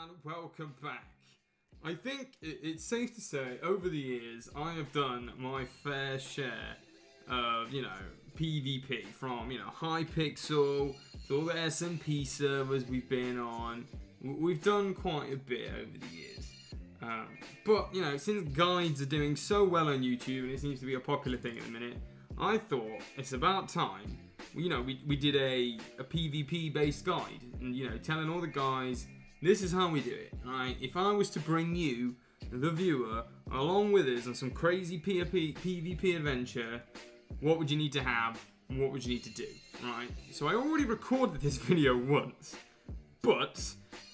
and welcome back. I think it's safe to say over the years I have done my fair share of, PvP, from, Hypixel to all the SMP servers we've been on. We've done quite a bit over the years. But, since guides are doing so well on YouTube and it seems to be a popular thing at the minute, I thought it's about time. We did a PvP based guide and, telling all the guys, this is how we do it, right? If I was to bring you, the viewer, along with us on some crazy PvP adventure, what would you need to have and what would you need to do, right? So I already recorded this video once, but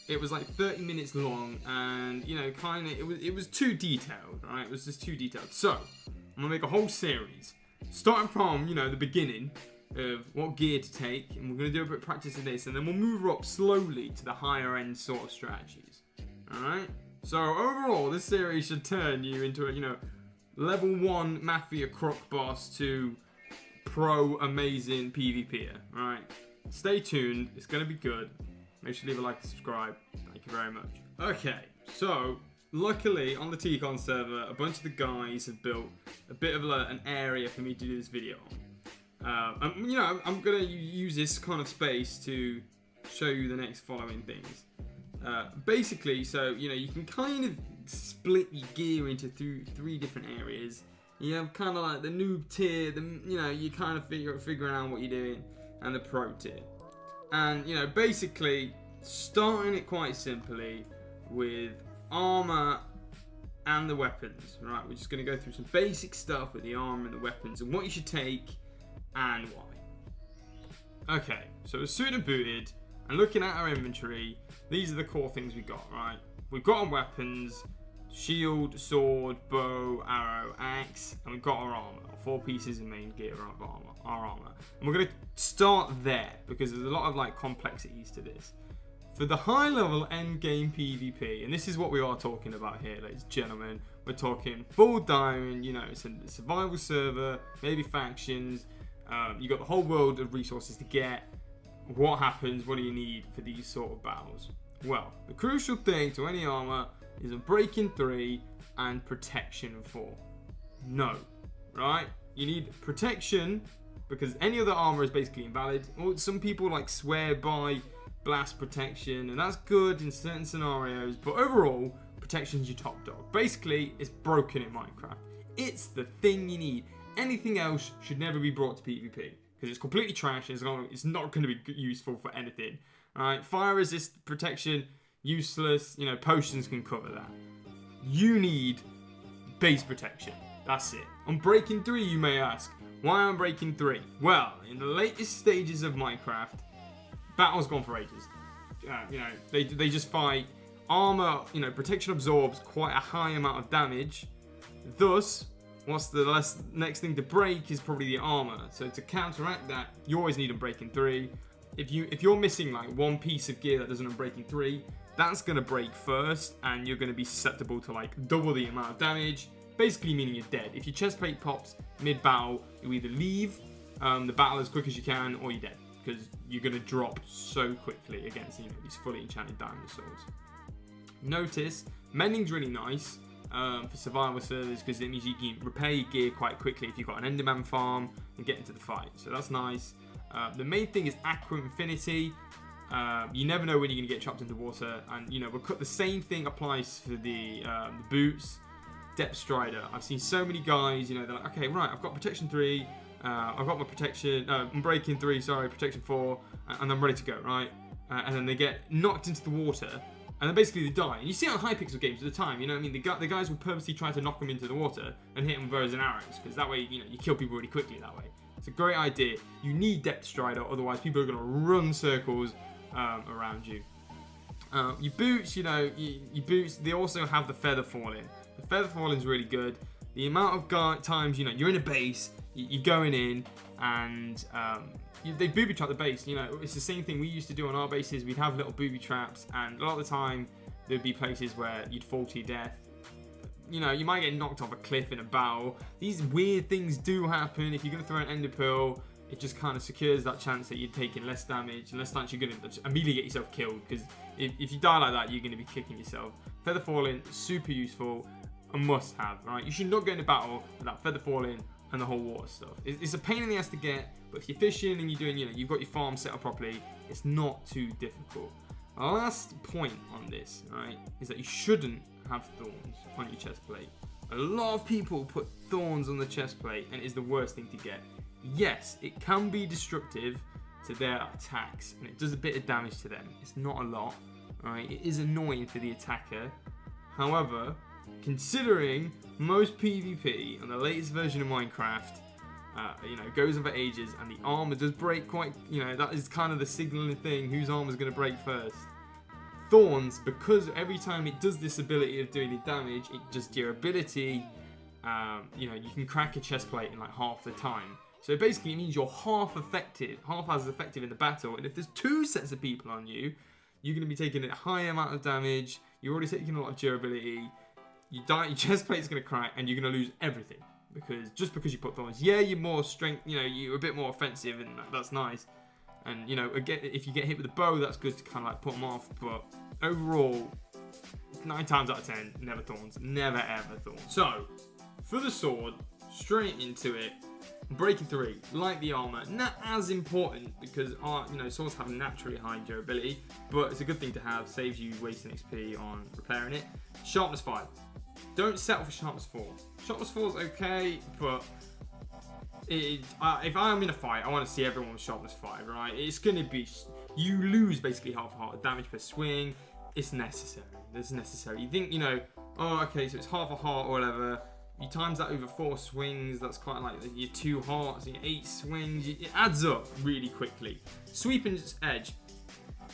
it was like 30 minutes long and, it was too detailed, right? It was just too detailed. So I'm gonna make a whole series, starting from, the beginning of what gear to take, and we're going to do a bit of practice of this, and then we'll move up slowly to the higher end sort of strategies. Alright? So overall, this series should turn you into a, level 1 Mafia croc boss to pro amazing PvPer. Alright? Stay tuned, it's going to be good. Make sure to leave a like and subscribe. Thank you very much. Okay, so luckily on the Tkon server, a bunch of the guys have built a bit of an area for me to do this video on. I'm going to use this kind of space to show you the next following things. Basically, so, you can kind of split your gear into three different areas. You have kind of like the noob tier, you kind of figuring out what you're doing, and the pro tier. And, basically, starting it quite simply with armor and the weapons, right? We're just going to go through some basic stuff with the armor and the weapons and what you should take and why. Okay, so as suited and booted, and looking at our inventory, these are the core things we got, right? We've got our weapons, shield, sword, bow, arrow, axe, and we've got our armor, 4 pieces of main gear of our armor. And we're going to start there, because there's a lot of complexities to this. For the high level end game PvP, and this is what we are talking about here, ladies and gentlemen, we're talking full diamond, it's a survival server, maybe factions. You got the whole world of resources to get. What happens? What do you need for these sort of battles? Well, the crucial thing to any armor is a breaking 3 and protection 4. No, right? You need protection because any other armor is basically invalid. Or some people swear by blast protection, and that's good in certain scenarios. But overall, protection's your top dog. Basically, it's broken in Minecraft. It's the thing you need. Anything else should never be brought to PvP because it's completely trash. It's not going to be useful for anything. Alright, fire resist protection, useless. Potions can cover that. You need base protection. That's it. On breaking 3, you may ask, why on breaking 3? Well, in the latest stages of Minecraft, battle's gone for ages. They just fight. Armor, protection absorbs quite a high amount of damage. Thus, what's the next thing to break is probably the armor. So to counteract that, you always need a breaking 3. If you're missing one piece of gear that doesn't have breaking 3, that's gonna break first, and you're gonna be susceptible to double the amount of damage. Basically meaning you're dead. If your chest plate pops mid battle, you either leave the battle as quick as you can, or you're dead because you're gonna drop so quickly against these fully enchanted diamond swords. Notice mending's really nice. For survival servers, because it means you can repair your gear quite quickly if you've got an enderman farm and get into the fight, so that's nice. The main thing is aqua infinity. You never know when you're going to get chopped into water, and the same thing applies for the boots. Depth strider, I've seen so many guys, they're like, okay, right, I've got protection 3, I've got my protection, I'm breaking 3, sorry, protection 4, and I'm ready to go, right? And then they get knocked into the water, and then basically they die. And you see it on Hypixel games at the time, the guys will purposely try to knock them into the water and hit them with bows and arrows, because that way, you kill people really quickly that way. It's a great idea. You need Depth Strider, otherwise people are going to run circles around you. Your boots, your boots, they also have the feather falling. The feather falling is really good. The amount of times, you're in a base, you're going in, and they booby trap the base. It's the same thing we used to do on our bases. We'd have little booby traps, and a lot of the time there'd be places where you'd fall to your death. You might get knocked off a cliff in a battle. These weird things do happen. If you're going to throw an ender pearl, it just kind of secures that chance that you're taking less damage and less chance you're going to immediately get yourself killed, because if you die like that, you're going to be kicking yourself. Feather falling, super useful, a must have, right? You should not go into battle without feather falling and the whole water stuff. It's a pain in the ass to get, but if you're fishing and you're doing, you've got your farm set up properly, it's not too difficult. Our last point on this, right, is that you shouldn't have thorns on your chest plate. A lot of people put thorns on the chest plate, and it is the worst thing to get. Yes, it can be destructive to their attacks, and it does a bit of damage to them. It's not a lot, right? It is annoying for the attacker. However, considering most PvP on the latest version of Minecraft, goes on for ages, and the armor does break quite, that is kind of the signaling thing, whose armor is going to break first. Thorns, because every time it does this ability of doing the damage, it does durability. You can crack a chest plate in like half the time. So basically it means you're half as effective in the battle. And if there's 2 sets of people on you, you're going to be taking a high amount of damage. You're already taking a lot of durability. You die, your chest plate's going to crack, and you're going to lose everything. Because you put thorns, yeah, you're more strength, you're a bit more offensive, and that's nice. And again, if you get hit with a bow, that's good to kind of like put them off. But overall, 9 times out of 10, never thorns, never ever thorns. So for the sword, straight into it. Breaking 3, like the armor, not as important because swords have naturally high durability, but it's a good thing to have. Saves you wasting XP on repairing it. Sharpness 5. Don't settle for sharpness 4. Sharpness 4 is okay, but if I'm in a fight, I want to see everyone with sharpness 5, right? It's going to be, you lose basically half a heart of damage per swing. It's necessary. It's necessary. You think, oh, okay, so it's half a heart or whatever. You times that over 4 swings, that's quite like your 2 hearts and your 8 swings. It adds up really quickly. Sweeping edge.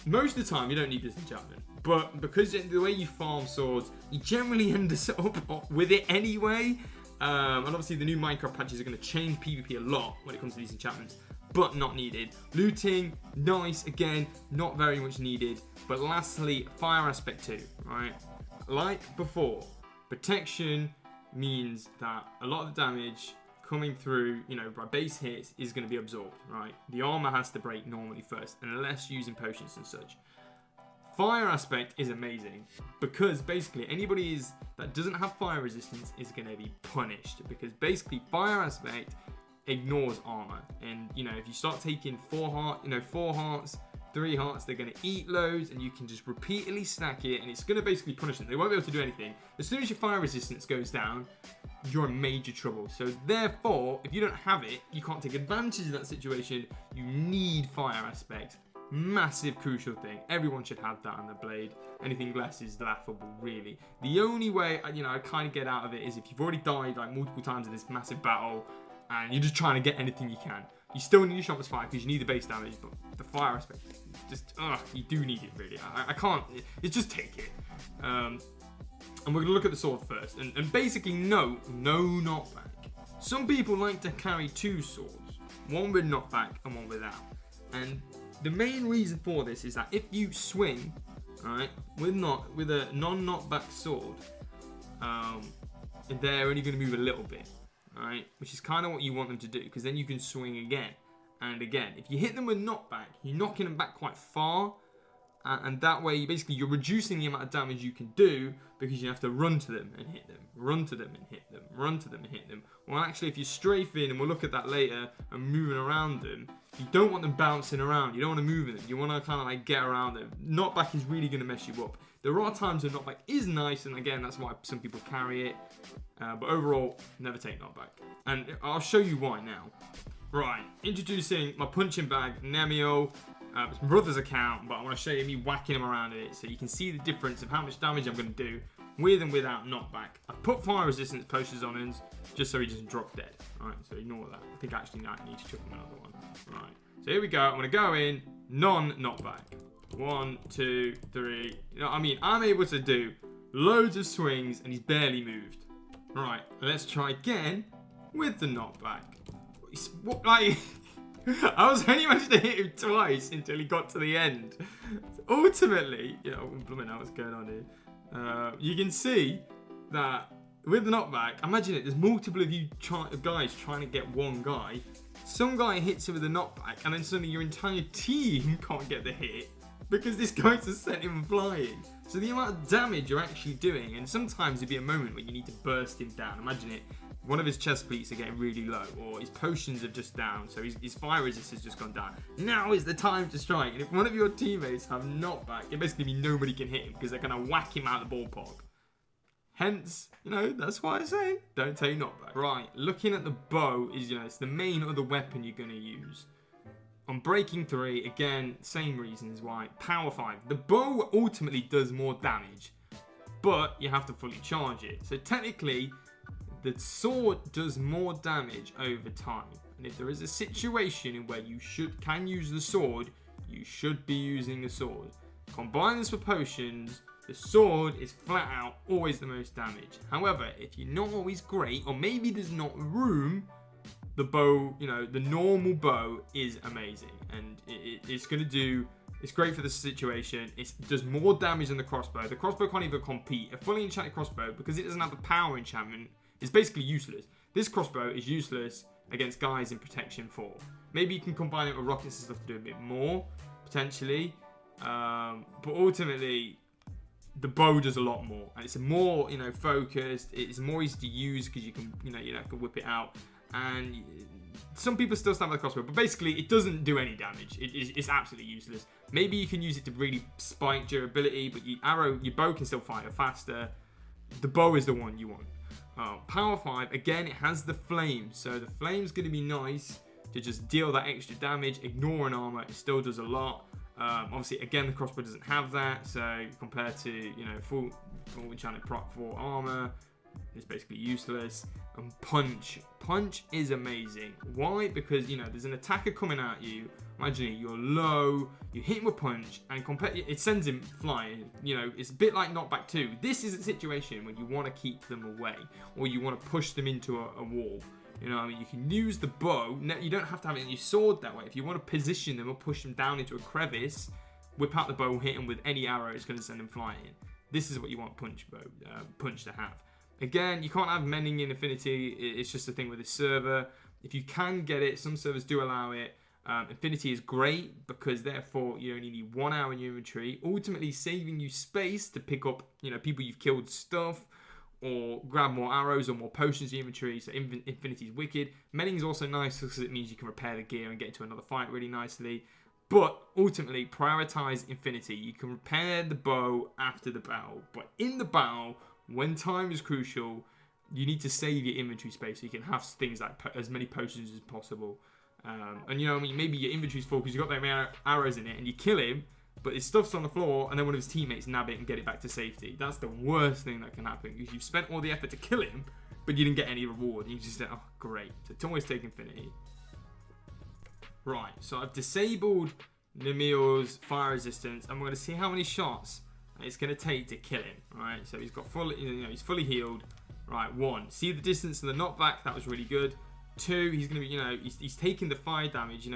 Most of the time, you don't need this enchantment. But because the way you farm swords, you generally end up with it anyway. And obviously the new Minecraft patches are going to change PvP a lot when it comes to these enchantments, but not needed. Looting, nice, again, not very much needed. But lastly, fire aspect 2, right? Like before, protection means that a lot of the damage coming through, by base hits is going to be absorbed, right? The armor has to break normally first, unless using potions and such. Fire aspect is amazing because basically anybody that doesn't have fire resistance is going to be punished, because basically fire aspect ignores armor, and if you start taking 4 hearts, 3 hearts, they're going to eat loads, and you can just repeatedly stack it, and it's going to basically punish them. They won't be able to do anything. As soon as your fire resistance goes down, you're in major trouble. So therefore, if you don't have it, you can't take advantage of that situation. You need fire aspect. Massive crucial thing. Everyone should have that on the blade. Anything less is laughable, really. The only way I kind of get out of it is if you've already died like multiple times in this massive battle and you're just trying to get anything you can. You still need your sharpness 5 because you need the base damage, but the fire aspect, you do need it, really. I can't, it's just take it. And we're going to look at the sword first. And basically, no knockback. Some people like to carry 2 swords, one with knockback and one without. And the main reason for this is that if you swing, right, with a non-knockback sword, they're only going to move a little bit, right, which is kind of what you want them to do, because then you can swing again and again. If you hit them with knockback, you're knocking them back quite far, and that way you're reducing the amount of damage you can do, because you have to run to them and hit them, run to them and hit them, run to them and hit them. Well, actually, if you're strafing, and we'll look at that later, and moving around them, you don't want them bouncing around. You don't want to move them. You want to kind of like get around them. Knockback is really going to mess you up. There are times when knockback is nice, and again, that's why some people carry it. But overall, never take knockback. And I'll show you why now. Right, introducing my punching bag, Nemio. It's my brother's account, but I want to show you me whacking him around in it, so you can see the difference of how much damage I'm going to do with and without knockback. I've put fire resistance potions on him just so he doesn't drop dead. Alright, so ignore that. I think actually I need to chuck him another one. Right, so here we go. I'm going to go in non-knockback. 1, 2, 3. I'm able to do loads of swings, and he's barely moved. Right, let's try again with the knockback. I was only managed to hit him twice until he got to the end. Ultimately, blooming hell, what's going on here? You can see that with the knockback, imagine it, there's multiple of you guys trying to get one guy. Some guy hits him with a knockback, and then suddenly your entire team can't get the hit because this guy's just sent him flying. So the amount of damage you're actually doing, and sometimes there'd be a moment where you need to burst him down. Imagine it, one of his chest plates are getting really low, or his potions are just down, so his fire resist has just gone down. Now is the time to strike, and if one of your teammates have knockback, it basically means nobody can hit him because they're going to whack him out of the ballpark. Hence, that's why I say, don't take knockback. Right, looking at the bow is, it's the main other weapon you're going to use. On Breaking 3, again, same reasons why. Power 5. The bow ultimately does more damage, but you have to fully charge it. So technically, the sword does more damage over time. And if there is a situation in where you can use the sword, you should be using the sword. Combine this with potions, the sword is flat out always the most damage. However, if you're not always great, or maybe there's not room, the bow, the normal bow is amazing. And it's going to do, it's great for the situation. It does more damage than the crossbow. The crossbow can't even compete. A fully enchanted crossbow, because it doesn't have the power enchantment, is basically useless. This crossbow is useless against guys in Protection 4. Maybe you can combine it with rockets and stuff to do a bit more, potentially. But ultimately, the bow does a lot more, and it's more, focused. It's more easy to use because you can, can whip it out. And some people still stand by the crossbow, but basically it doesn't do any damage. It's absolutely useless. Maybe you can use it to really spike durability, but your bow can still fire faster. The bow is the one you want. Power 5, again, it has the flame, so the flame's going to be nice to just deal that extra damage. Ignore an armor, it still does a lot. Obviously, again, the crossbow doesn't have that, so compared to, full enchanted prot 4 armor, it's basically useless. And punch is amazing. Why? Because there's an attacker coming at you. Imagine it, you're low, you hit him with punch, and it sends him flying. It's a bit like knockback 2. This is a situation where you want to keep them away, or you want to push them into a wall. You can use the bow. You don't have to have it in your sword that way. If you want to position them or push them down into a crevice, whip out the bow, hit them with any arrow, it's going to send them flying. This is what you want punch to have. Again, you can't have mending in Affinity. It's just a thing with this server. If you can get it, some servers do allow it. Affinity is great because therefore you only need 1 hour in your inventory, ultimately saving you space to pick up, people you've killed stuff, or grab more arrows or more potions in your inventory. So Infinity is wicked. Mending is also nice because it means you can repair the gear and get into another fight really nicely. But ultimately, prioritize Infinity. You can repair the bow after the battle, but in the battle, when time is crucial, you need to save your inventory space so you can have things like as many potions as possible. And maybe your inventory's full because you've got them arrows in it and you kill him, but his stuff's on the floor and then one of his teammates nab it and get it back to safety. That's the worst thing that can happen because you've spent all the effort to kill him, but you didn't get any reward. You just said, oh, great. So to always take Infinity. Right, so I've disabled Nemiel's fire resistance, and we're going to see how many shots it's going to take to kill him. Right, so he's got he's fully healed. Right, 1. See the distance of the knockback? That was really good. 2, he's going to be, he's taking the fire damage.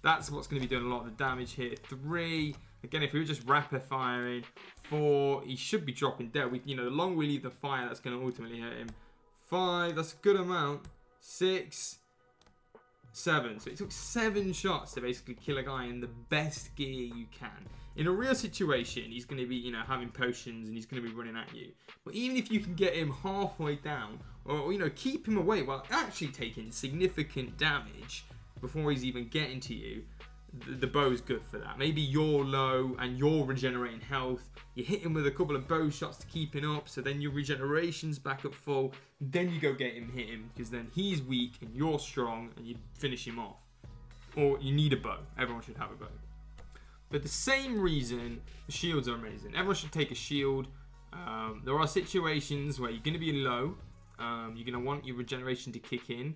That's what's going to be doing a lot of the damage here. 3, again, if we were just rapid firing. 4, he should be dropping dead. The longer we leave the fire, that's going to ultimately hurt him. 5, that's a good amount. 6, 7. So it took 7 shots to basically kill a guy in the best gear you can. In a real situation, he's going to be, having potions and he's going to be running at you. But even if you can get him halfway down, or, keep him away while actually taking significant damage before he's even getting to you, the bow is good for that. Maybe you're low and you're regenerating health. You hit him with a couple of bow shots to keep him up, so then your regeneration's back up full. Then you go get him, hit him, because then he's weak and you're strong and you finish him off. Or you need a bow. Everyone should have a bow. For the same reason, the shields are amazing. Everyone should take a shield. There are situations where you're going to be low. You're going to want your regeneration to kick in.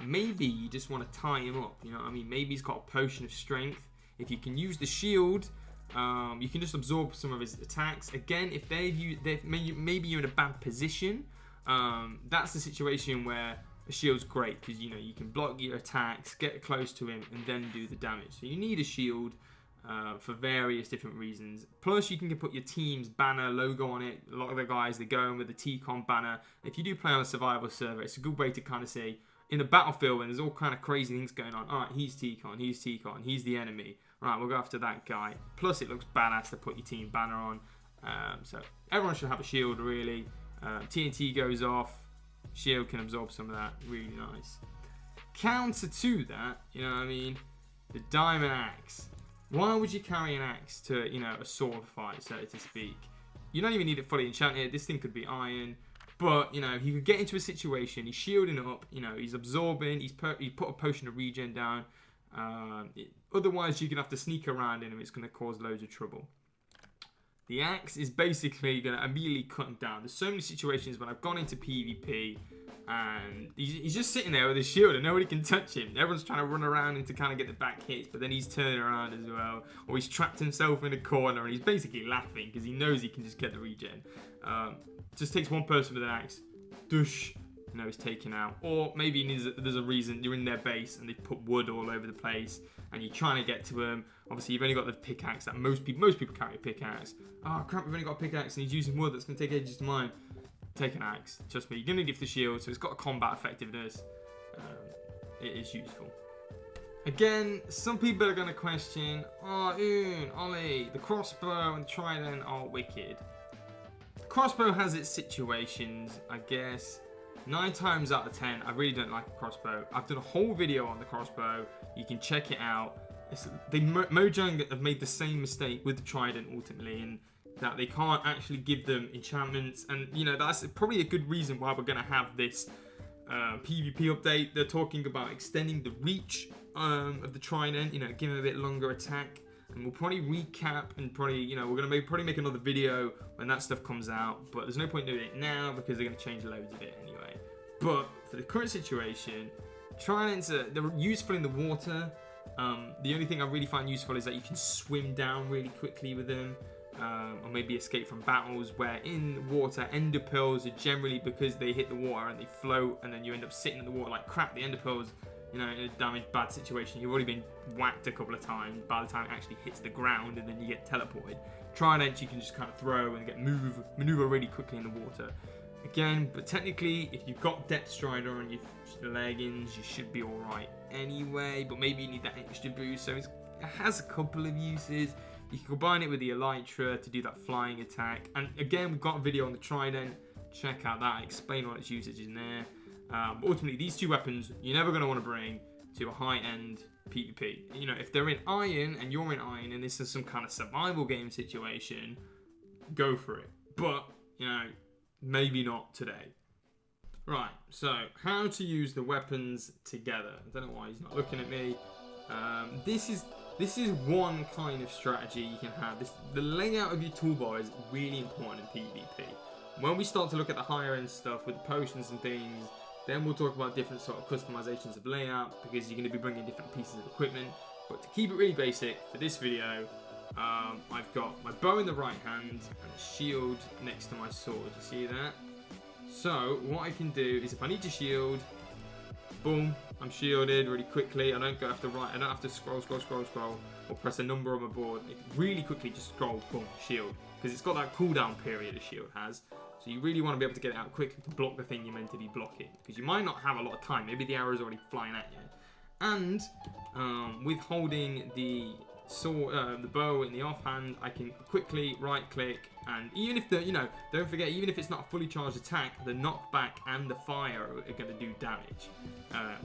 Maybe you just want to tie him up. Maybe he's got a potion of strength. If you can use the shield, you can just absorb some of his attacks. Again, if maybe you're in a bad position, that's the situation where a shield's great because you can block your attacks, get close to him, and then do the damage. So you need a shield. for various different reasons. Plus, you can put your team's banner logo on it. A lot of the guys, they go in with the Tkon banner. If you do play on a survival server, it's a good way to kind of say, in the battlefield, when there's all kind of crazy things going on, all right, he's Tkon, he's the enemy. Right, we'll go after that guy. Plus, it looks badass to put your team banner on. So everyone should have a shield, really. TNT goes off. Shield can absorb some of that. Really nice. Counter to that, you know what I mean? The diamond axe. Why would you carry an axe to, you know, a sword fight, so to speak? You don't even need it fully enchanted. This thing could be iron. But, you know, he could get into a situation. He's shielding up. You know, he's absorbing. He put a potion of regen down. Otherwise, you're going to have to sneak around him. It's going to cause loads of trouble. The axe is basically going to immediately cut him down. There's so many situations when I've gone into PvP and he's just sitting there with his shield and nobody can touch him. Everyone's trying to run around him to kind of get the back hits, but then he's turning around as well. Or he's trapped himself in a corner and he's basically laughing because he knows he can just get the regen. Just takes one person with an axe. Dush. You know, he's taken out. Or maybe there's a reason you're in their base and they've put wood all over the place and you're trying to get to him. Obviously, you've only got the pickaxe that most people carry a pickaxe. Oh crap, we've only got a pickaxe and he's using wood that's going to take ages to mine. Take an axe. Trust me, you're going to give the shield, so it's got a combat effectiveness. It is useful. Again, some people are going to question, oh, Ollie, the crossbow and the trident are wicked. Crossbow has its situations, I guess. 9 times out of 10, I really don't like a crossbow. I've done a whole video on the crossbow. You can check it out. Mojang have made the same mistake with the trident ultimately, and that they can't actually give them enchantments. And, you know, that's probably a good reason why we're going to have this PvP update. They're talking about extending the reach of the trident, you know, giving it a bit longer attack. And we'll probably recap and probably, you know, we're going to probably make another video when that stuff comes out. But there's no point doing it now because they're going to change loads of it anyway. But for the current situation, tridents, they're useful in the water. The only thing I really find useful is that you can swim down really quickly with them. Or maybe escape from battles where in the water, ender pearls are generally, because they hit the water and they float and then you end up sitting in the water like crap. The ender pearls, you know, in a damaged, bad situation, you've already been whacked a couple of times by the time it actually hits the ground and then you get teleported. Trident, you can just kind of throw and maneuver really quickly in the water. Again, but technically, if you've got Depth Strider on your leggings, you should be alright anyway, but maybe you need that extra boost, so it has a couple of uses. You can combine it with the Elytra to do that flying attack. And again, we've got a video on the Trident. Check out that. I explain all its usage in there. But ultimately, these two weapons, you're never going to want to bring to a high-end PvP. You know, if they're in Iron and you're in Iron and this is some kind of survival game situation, go for it. But, you know, maybe not today. Right, so how to use the weapons together. I don't know why he's not looking at me. This is one kind of strategy you can have. The layout of your toolbar is really important in PvP. When we start to look at the higher end stuff with the potions and things, then we'll talk about different sort of customizations of layout because you're going to be bringing different pieces of equipment. But to keep it really basic for this video, I've got my bow in the right hand and a shield next to my sword. You see that? So what I can do is if I need to shield, boom, I'm shielded really quickly. I don't have to scroll, or press a number on my board. It really quickly just scroll, boom, shield. Because it's got that cooldown period a shield has. So you really want to be able to get it out quickly to block the thing you're meant to be blocking. Because you might not have a lot of time. Maybe the arrow's already flying at you. And with holding the sword, the bow in the offhand, I can quickly right click, and even if the, you know, don't forget, even if it's not a fully charged attack, the knockback and the fire are going to do damage,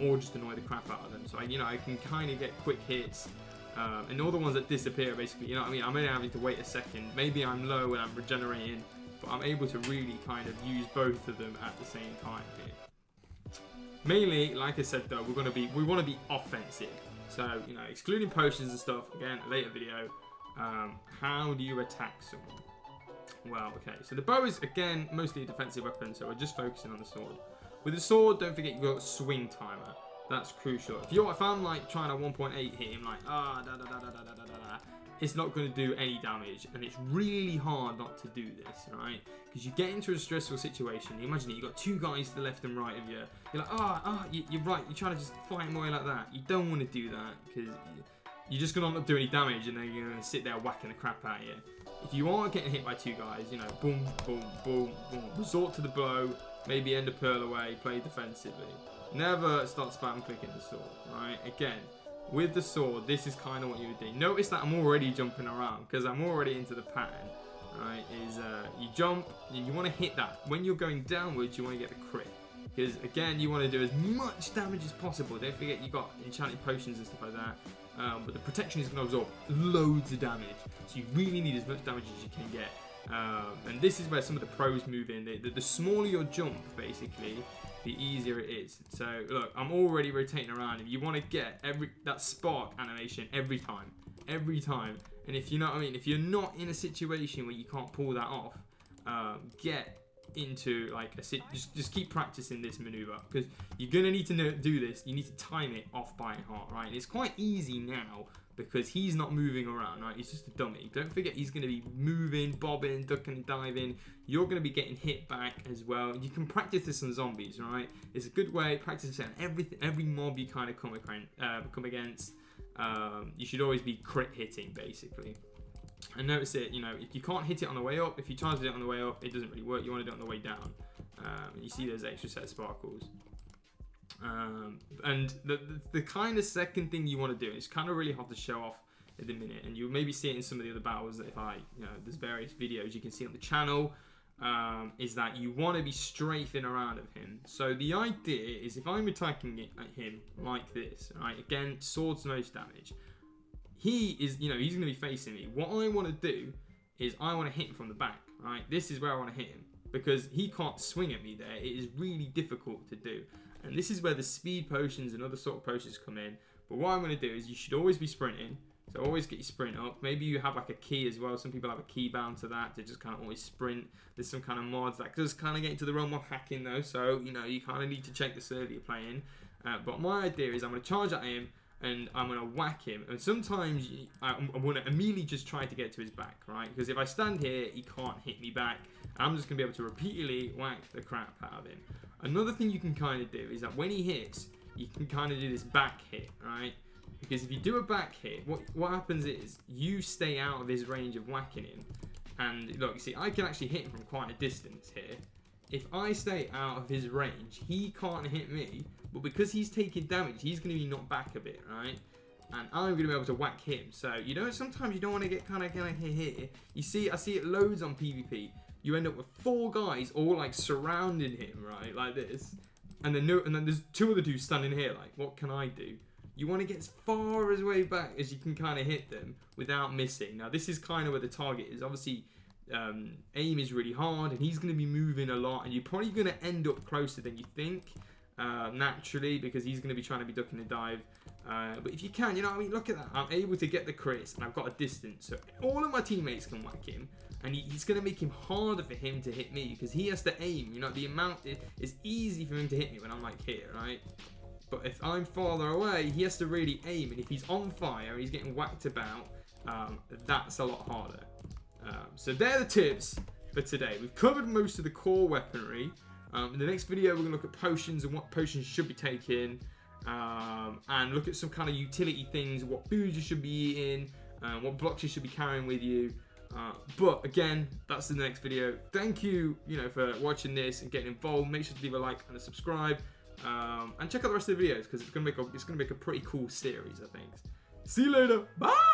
or just annoy the crap out of them. So I can kind of get quick hits, and all the ones that disappear, basically, you know what I mean, I'm only having to wait a second. Maybe I'm low and I'm regenerating, but I'm able to really kind of use both of them at the same time here. Mainly, like I said though, we want to be offensive. So, you know, excluding potions and stuff, again, a later video, how do you attack someone? Well, okay, so the bow is, again, mostly a defensive weapon, so we're just focusing on the sword. With the sword, don't forget you've got a swing timer. That's crucial. If I'm, like, trying to 1.8 hit him, like, it's not going to do any damage, and it's really hard not to do this, right? Because you get into a stressful situation. You imagine it, you've got two guys to the left and right of you. You're like, you're right, you're trying to just fight him away like that. You don't want to do that, because you're just going to not do any damage, and then you're going to sit there whacking the crap out of you. If you are getting hit by 2 guys, you know, boom, boom, boom, boom, resort to the blow, maybe end a pearl away, play defensively. Never start spam clicking the sword, right? Again, with the sword, this is kind of what you would do. Notice that I'm already jumping around because I'm already into the pattern, right? You jump, and you want to hit that. When you're going downwards, you want to get the crit. Because, again, you want to do as much damage as possible. Don't forget you've got enchanted potions and stuff like that. But the protection is going to absorb loads of damage. So you really need as much damage as you can get. And this is where some of the pros move in. The smaller your jump, basically, the easier it is. So, look, I'm already rotating around. If you want to get that spark animation every time. And if you know what I mean, if you're not in a situation where you can't pull that off, get into like just keep practicing this maneuver, because you're gonna need to do this. You need to time it off by heart, right? And it's quite easy now because he's not moving around, right? He's just a dummy. Don't forget he's gonna be moving, bobbing, ducking and diving. You're gonna be getting hit back as well. You can practice this on zombies, right? It's a good way. Practice this on every mob you kind of come against. You should always be crit hitting, basically. And notice it, you know, if you can't hit it on the way up, if you try to do it on the way up, it doesn't really work. You want to do it on the way down. You see those extra set of sparkles. And the kind of second thing you want to do, it's kind of really hard to show off at the minute, and you'll maybe see it in some of the other battles that there's various videos you can see on the channel, is that you want to be strafing around of him. So the idea is if I'm attacking at him like this, right, again, sword's most damage. He is, he's going to be facing me. What I want to do is I want to hit him from the back, right? This is where I want to hit him because he can't swing at me there. It is really difficult to do. And this is where the speed potions and other sort of potions come in. But what I'm going to do is you should always be sprinting. So always get your sprint up. Maybe you have like a key as well. Some people have a key bound to that to just kind of always sprint. There's some kind of mods that does kind of get into the realm of hacking though. So, you kind of need to check the server you're playing. But my idea is I'm going to charge at him, and I'm going to whack him. And sometimes I'm going to immediately just try to get to his back, right? Because if I stand here, he can't hit me back. I'm just going to be able to repeatedly whack the crap out of him. Another thing you can kind of do is that when he hits, you can kind of do this back hit, right? Because if you do a back hit, what happens is you stay out of his range of whacking him. And look, you see, I can actually hit him from quite a distance here. If I stay out of his range, he can't hit me. But because he's taking damage, he's going to be knocked back a bit, right? And I'm going to be able to whack him. So, sometimes you don't want to get kind of hit. You see, I see it loads on PvP. You end up with 4 guys all like surrounding him, right? Like this. And then there's 2 other dudes standing here like, what can I do? You want to get as far as way back as you can kind of hit them without missing. Now, this is kind of where the target is. Obviously, aim is really hard, and he's going to be moving a lot, and you're probably going to end up closer than you think. Naturally, because he's going to be trying to be ducking and dive. But if you can, look at that. I'm able to get the crits, and I've got a distance. So all of my teammates can whack him, and he's going to make him harder for him to hit me, because he has to aim. The amount is easy for him to hit me when I'm like here, right? But if I'm farther away, he has to really aim, and if he's on fire and he's getting whacked about, that's a lot harder. So they're the tips for today. We've covered most of the core weaponry. In the next video, we're going to look at potions and what potions should be taken, and look at some kind of utility things, what foods you should be eating, what blocks you should be carrying with you. But again, that's in the next video. Thank you, for watching this and getting involved. Make sure to leave a like and a subscribe, and check out the rest of the videos because it's going to make a pretty cool series, I think. See you later. Bye.